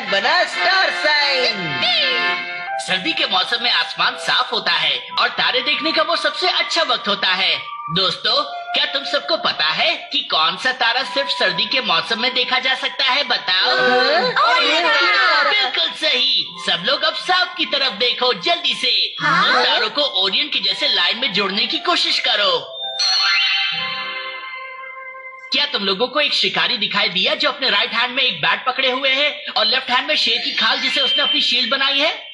परमैन बना star sign. सर्दी के मौसम में आसमान साफ होता है और तारे देखने का वो सबसे अच्छा वक्त होता है। दोस्तों, क्या तुम सबको पता है कि कौन सा तारा सिर्फ सर्दी के मौसम में देखा जा सकता है? बताओ। बिल्कुल सही। सब लोग अब साफ की तरफ देखो, जल्दी से। उन तारों को ओरियन की जैसे लाइन में जोड़ने की कोशिश करो। क्या तुम लोगों को एक शिकारी दिखाई दिया जो अपने राइट हैंड में एक बैट पकड़े हुए है और लेफ्ट हैंड में शेर की खाल जिसे उसने अपनी शील्ड बनाई है?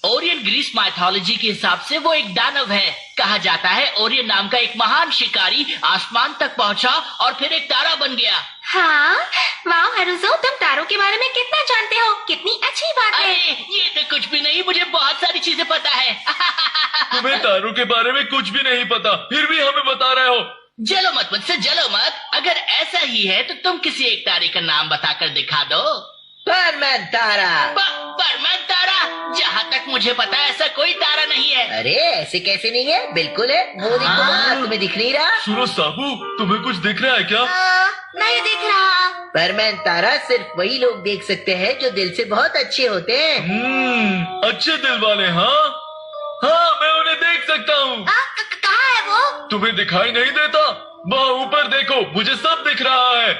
ओरियन ग्रीस माइथोलॉजी के हिसाब से वो एक दानव है। कहा जाता है ओरियन नाम का एक महान शिकारी आसमान तक पहुंचा और फिर एक तारा बन गया। हाँ, वाह हारुज़ो, तुम तारों के बारे में कितना जानते हो, कितनी अच्छी बात है। ये तो कुछ भी नहीं, मुझे बहुत सारी चीजें पता है। तुम्हें तारों के बारे में कुछ भी नहीं पता, फिर भी हमें बता रहे हो। जलो मत मुझसे, जलो मत। अगर ऐसा ही है तो तुम किसी एक तारे का नाम बताकर दिखा दो। परमैन तारा। परमैन तारा? जहाँ तक मुझे पता है ऐसा कोई तारा नहीं है। अरे ऐसे कैसे नहीं है, बिल्कुल है। वो देखो वहाँ, तुम्हें दिख नहीं रहा? सूरज साबू, तुम्हें कुछ दिख रहा है क्या? नहीं दिख रहा। परमैन तारा सिर्फ वही लोग देख सकते हैं जो दिल से बहुत अच्छे होते हैं। अच्छे दिल वाले। हाँ हाँ, मैं उन्हें देख सकता हूँ। कहाँ है वो? तुम्हें दिखाई नहीं देता? वहाँ ऊपर देखो, मुझे सब दिख रहा है।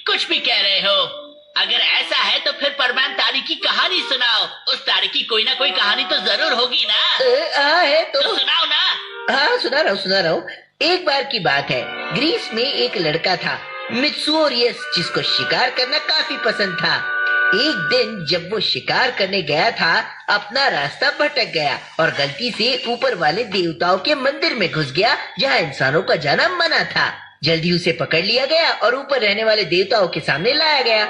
कुछ भी कह रहे हो। अगर ऐसा है तो फिर परमैन तारे की कहानी सुनाओ। उस तारे की कोई ना कोई कहानी तो जरूर होगी ना। है तो सुनाओ ना। हाँ, सुना रहा हूँ। एक बार की बात है, ग्रीस में एक लड़का था मित्सुओरियस, जिसको शिकार करना काफी पसंद था। एक दिन जब वो शिकार करने गया था, अपना रास्ता भटक गया और गलती से ऊपर वाले देवताओं के मंदिर में घुस गया, जहाँ इंसानों का जाना मना था। जल्दी उसे पकड़ लिया गया और ऊपर रहने वाले देवताओं के सामने लाया गया।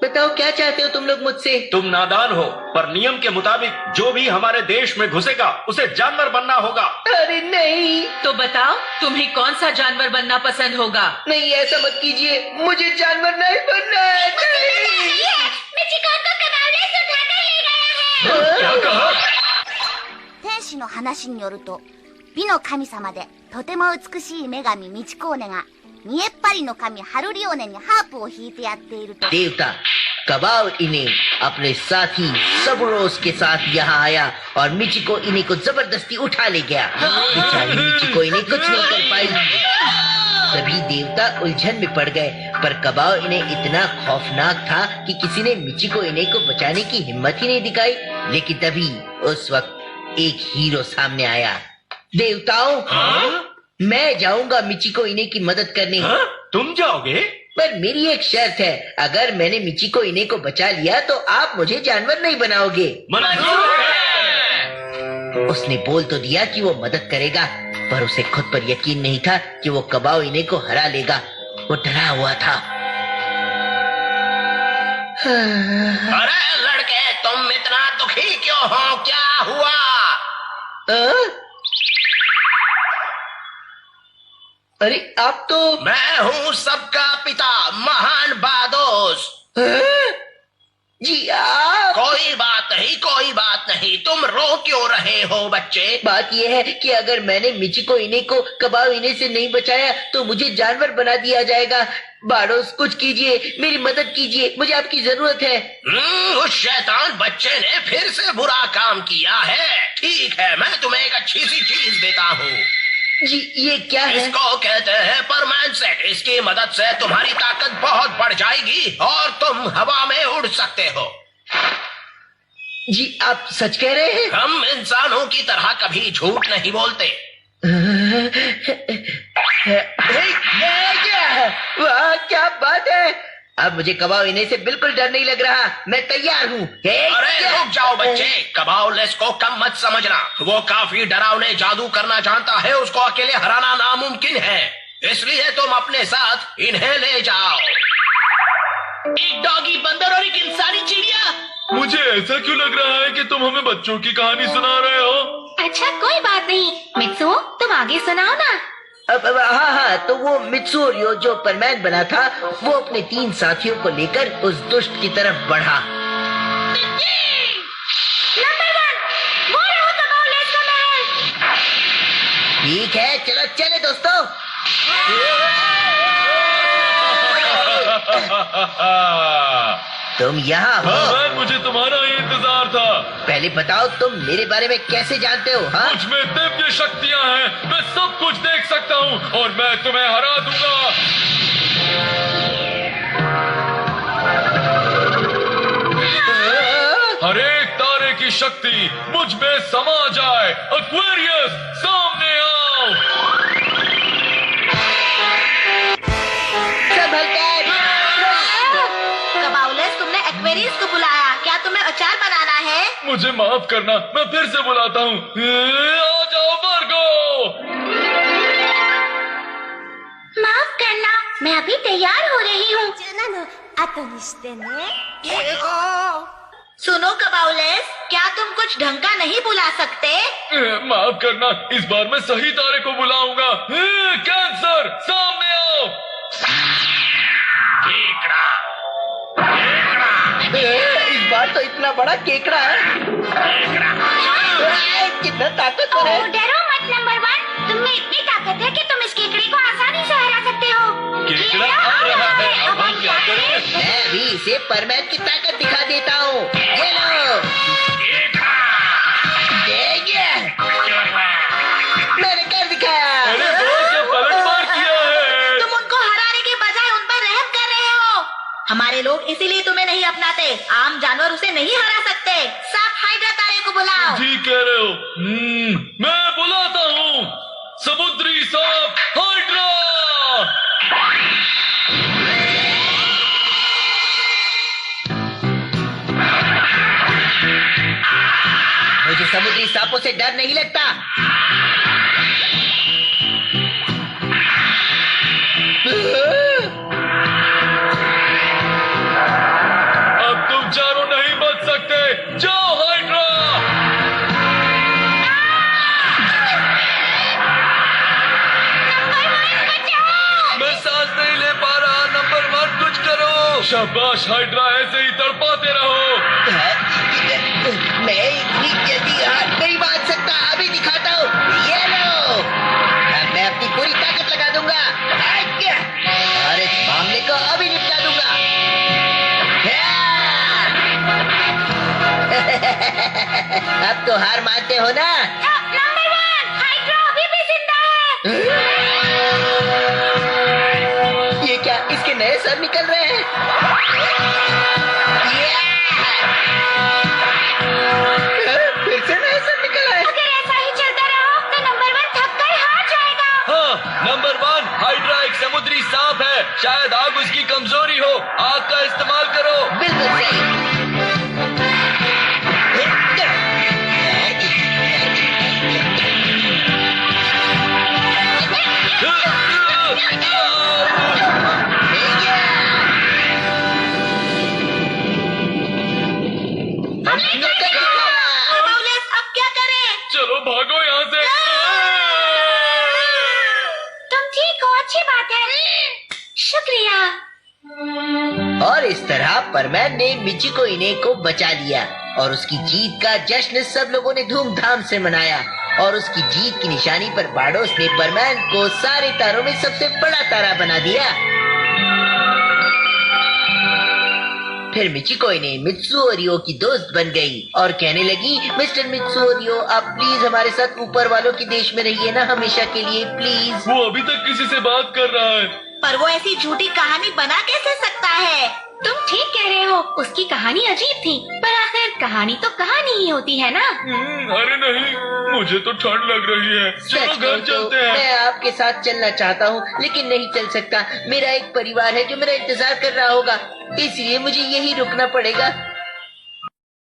बताओ क्या चाहते हो तुम लोग मुझसे? तुम नादान हो, पर नियम के मुताबिक जो भी हमारे देश में घुसेगा उसे जानवर बनना होगा। अरे नहीं। तो बताओ, तुम्हें कौन सा जानवर बनना पसंद होगा? नहीं, ऐसा मत कीजिए, मुझे जानवर नहीं बनना है। मिचिको को कबाड़ से उठाकर ले गया है। क्या कहा? 天使の話によると、美の神様でとても美しい女神ミチコーネが見えっ張りの神ハルリオネにハープを弾いてやっていると、 देवता कबाओ इन्हें अपने साथी सबरोस के साथ यहाँ आया और मिचिको इन्हें को जबरदस्ती उठा ले गया। बेचारी मिचिको इन्हें कुछ नहीं कर पाई। सभी देवता उलझन में पड़ गए, पर कबाओ इन्हें इतना खौफनाक था कि किसी ने मिचिको इन्हें को बचाने की हिम्मत ही नहीं दिखाई। लेकिन तभी उस वक्त एक हीरो सामने आया। देवताओं, मैं जाऊंगा मिचिको इन्हें की मदद करने। तुम जाओगे? पर मेरी एक शर्त है, अगर मैंने मिचिको इन्हें को बचा लिया तो आप मुझे जानवर नहीं बनाओगे। मंजूर है। उसने बोल तो दिया कि वो मदद करेगा, पर उसे खुद पर यकीन नहीं था कि वो कबाओ इन्हें को हरा लेगा। वो डरा हुआ था। अरे लड़के, तुम इतना दुखी क्यों हो? क्या हुआ? अरे आप तो मैं हूँ सबका पिता, महान बादोस। जी आप। कोई बात नहीं, तुम रो क्यों रहे हो बच्चे? बात यह है कि अगर मैंने मिचिको इन्हें को कबाओ इन्हें से नहीं बचाया तो मुझे जानवर बना दिया जाएगा। बाडोस, कुछ कीजिए, मेरी मदद कीजिए, मुझे आपकी जरूरत है। उस शैतान बच्चे ने फिर से बुरा काम किया है। ठीक है, मैं तुम्हें एक अच्छी सी चीज देता हूँ। जी, ये क्या है? इसको कहते हैं परमैन सेट। इसकी मदद से तुम्हारी ताकत बहुत बढ़ जाएगी और तुम हवा में उड़ सकते हो। जी, आप सच कह रहे हैं? हम इंसानों की तरह कभी झूठ नहीं बोलते। वाह, क्या बात है। अब मुझे कबाओ इन्हें से बिल्कुल डर नहीं लग रहा। मैं तैयार हूँ। अरे रुक जाओ बच्चे, कबाओलेस को कम मत समझना। वो काफी डरावने जादू करना जानता है, उसको अकेले हराना नामुमकिन है। इसलिए तुम अपने साथ इन्हें ले जाओ। एक डॉगी, बंदर और एक इंसानी चिड़िया। मुझे ऐसा क्यों लग रहा है कि तुम हमें बच्चों की कहानी सुना रहे हो? अच्छा, कोई बात नहीं। मित्सुओ, तुम आगे सुनाओ ना। हाँ, तो वो मित्सुओरियो जो परमैन बना था, वो अपने 3 साथियों को लेकर उस दुष्ट की तरफ बढ़ा। नंबर 1, वो रहो कबाओलेस का महल। ठीक है, चलो चले दोस्तों। तुम यहाँ हो? हाँ, मुझे तुम्हारा ही इंतजार था। पहले बताओ तुम मेरे बारे में कैसे जानते हो? हाँ, मुझ में दिव्य शक्तियाँ हैं, मैं सब कुछ देख सकता हूँ और मैं तुम्हें हरा दूंगा। हर एक तारे की शक्ति मुझ में समा जाए। एक्वेरियस, सामने आओ। कबाउलस, तुमने एक्वेरियस को बुलाया, क्या तुम्हें अचार बनाना है? मुझे माफ करना, मैं फिर से बुलाता हूँ। आ जाओ वर्गो। माफ करना, मैं अभी तैयार हो रही हूँ। सुनो कबाउलस, क्या तुम कुछ ढंग का नहीं बुला सकते? माफ करना, इस बार मैं सही तारे को बुलाऊंगा। कैंसर, सामने आओ। केकड़ा, इस बार तो इतना बड़ा केकड़ा है। कितना ताकतवर है। डरो मत नंबर 1, तुम में इतनी ताकत है कि तुम इस केकड़े को आसानी से हरा सकते हो। केकड़ा आ रहा है, अब हम क्या करें? मैं भी इसे परमैन की ताकत दिखा देता हूँ। ये लो, देखिए, मैंने कर दिखाया। अरे वो क्या पलटवार किया है? तुम उनको हराने के बजाय उन पर रहम कर रहे हो। हमारे लोग इसीलिए तुम्हें नहीं अपनाते। आम जानवर उसे नहीं हरा सकते। सांप हाइड्रा तारे को बुलाओ। ठीक कह रहे हो। मैं बुलाता हूँ समुद्री सांप हाइड्रा। मुझे समुद्री सांपों से डर नहीं लगता। अब तुम चारों नहीं बच सकते। जाओ हाइड्रा। मैं सांस नहीं ले पा रहा। नंबर 1, कुछ करो। शाबाश हाइड्रा, ऐसे ही तड़पाते रहो। मैं इतनी जल्दी हाथ नहीं बांध सकता। अभी दिखाता हूँ। ये लो, अब मैं अपनी पूरी ताकत लगा दूंगा और इस मामले को अभी निपटा दूंगा। अब तो हार मानते हो ना? नंबर 1, हाइड्रा अभी भी जिंदा है। ये क्या, इसके नए सर निकल रहे हैं? फिर से नए सर निकल आए। अगर ऐसा ही चलता रहा तो नंबर 1 थक कर हार जाएगा। हाँ, नंबर 1, हाइड्रा एक समुद्री सांप है। शायद आग उसकी कमजोरी हो। आग का इस्तेमाल करो। बिल्कुल सही। कबाउलस, अब क्या करें? चलो भागो यहाँ से। तुम ठीक हो, अच्छी बात है। शुक्रिया। और इस तरह परमैन ने मिचिको इने को बचा लिया और उसकी जीत का जश्न सब लोगों ने धूमधाम से मनाया। और उसकी जीत की निशानी पर बाडोस ने परमैन को सारे तारों में सबसे बड़ा तारा बना दिया। फिर मिचिको इने मित्सुओरियो की दोस्त बन गई और कहने लगी, मिस्टर मित्सुओरियो, आप प्लीज हमारे साथ ऊपर वालों के देश में रहिए ना, हमेशा के लिए प्लीज। वो अभी तक किसी से बात कर रहा है। पर वो ऐसी झूठी कहानी बना कैसे सकता है? तुम ठीक कह रहे हो, उसकी कहानी अजीब थी, पर आखिर कहानी तो कहानी ही होती है ना। अरे नहीं, मुझे तो ठंड लग रही है। चलो सच घर कहूं तो चलते हैं। मैं आपके साथ चलना चाहता हूँ, लेकिन नहीं चल सकता। मेरा एक परिवार है जो मेरा इंतजार कर रहा होगा, इसलिए मुझे यही रुकना पड़ेगा।